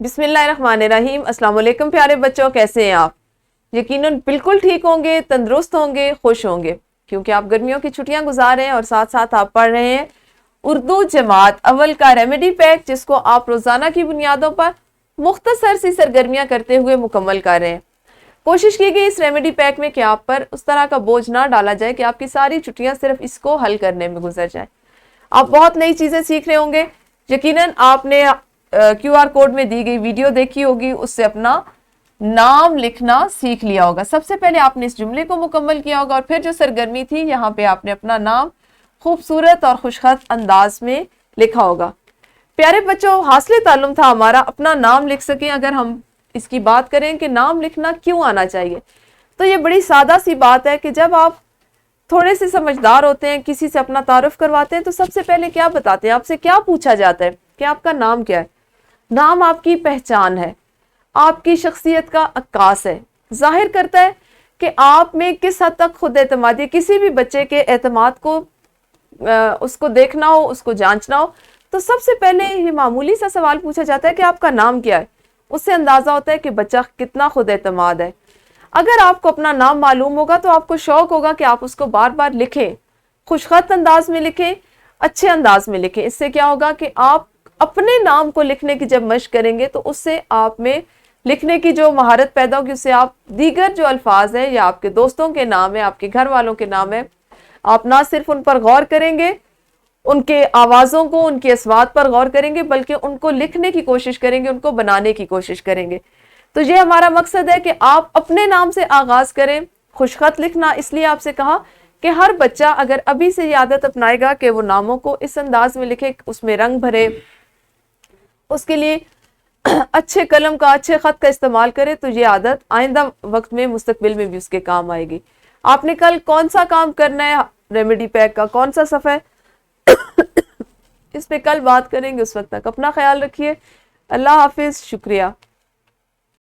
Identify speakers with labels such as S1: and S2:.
S1: بسم اللہ الرحمن الرحیم۔ السلام علیکم پیارے بچوں، کیسے ہیں آپ؟ یقیناً بالکل ٹھیک ہوں گے، تندرست ہوں گے، خوش ہوں گے، کیونکہ آپ گرمیوں کی چھٹیاں گزار رہے ہیں اور ساتھ ساتھ آپ پڑھ رہے ہیں اردو جماعت اول کا ریمیڈی پیک، جس کو آپ روزانہ کی بنیادوں پر مختصر سی سرگرمیاں کرتے ہوئے مکمل کر رہے ہیں۔ کوشش کی گئی اس ریمیڈی پیک میں کہ آپ پر اس طرح کا بوجھ نہ ڈالا جائے کہ آپ کی ساری چھٹیاں صرف اس کو حل کرنے میں گزر جائیں۔ آپ بہت نئی چیزیں سیکھ رہے ہوں گے۔ یقیناً آپ نے کیو آر کوڈ میں دی گئی ویڈیو دیکھی ہوگی، اس سے اپنا نام لکھنا سیکھ لیا ہوگا۔ سب سے پہلے آپ نے اس جملے کو مکمل کیا ہوگا، اور پھر جو سرگرمی تھی یہاں پہ آپ نے اپنا نام خوبصورت اور خوشخط انداز میں لکھا ہوگا۔ پیارے بچوں، حاصل تعلم تھا ہمارا اپنا نام لکھ سکیں۔ اگر ہم اس کی بات کریں کہ نام لکھنا کیوں آنا چاہیے، تو یہ بڑی سادہ سی بات ہے کہ جب آپ تھوڑے سے سمجھدار ہوتے ہیں، کسی سے اپنا تعارف کرواتے ہیں، تو سب سے پہلے کیا بتاتے ہیں؟ آپ سے کیا پوچھا جاتا ہے کہ آپ کا نام کیا ہے؟ نام آپ کی پہچان ہے، آپ کی شخصیت کا عکاس ہے، ظاہر کرتا ہے کہ آپ میں کس حد تک خود اعتمادی۔ کسی بھی بچے کے اعتماد کو اس کو دیکھنا ہو، اس کو جانچنا ہو، تو سب سے پہلے یہ معمولی سا سوال پوچھا جاتا ہے کہ آپ کا نام کیا ہے۔ اس سے اندازہ ہوتا ہے کہ بچہ کتنا خود اعتماد ہے۔ اگر آپ کو اپنا نام معلوم ہوگا تو آپ کو شوق ہوگا کہ آپ اس کو بار بار لکھیں، خوشخط انداز میں لکھیں، اچھے انداز میں لکھیں۔ اس سے کیا ہوگا کہ آپ اپنے نام کو لکھنے کی جب مشق کریں گے تو اس سے آپ میں لکھنے کی جو مہارت پیدا ہوگی، اس سے آپ دیگر جو الفاظ ہیں یا آپ کے دوستوں کے نام ہیں، آپ کے گھر والوں کے نام ہیں، آپ نہ صرف ان پر غور کریں گے، ان کے آوازوں کو، ان کے اصوات پر غور کریں گے، بلکہ ان کو لکھنے کی کوشش کریں گے، ان کو بنانے کی کوشش کریں گے۔ تو یہ ہمارا مقصد ہے کہ آپ اپنے نام سے آغاز کریں خوشخط لکھنا۔ اس لیے آپ سے کہا کہ ہر بچہ اگر ابھی سے یہ عادت اپنائے گا کہ وہ ناموں کو اس انداز میں لکھے، اس میں رنگ بھرے، اس کے لیے اچھے قلم کا، اچھے خط کا استعمال کرے، تو یہ عادت آئندہ وقت میں، مستقبل میں بھی اس کے کام آئے گی۔ آپ نے کل کون سا کام کرنا ہے، ریمیڈی پیک کا کون سا صفحہ ہے، اس پہ کل بات کریں گے۔ اس وقت تک اپنا خیال رکھیے۔ اللہ حافظ، شکریہ۔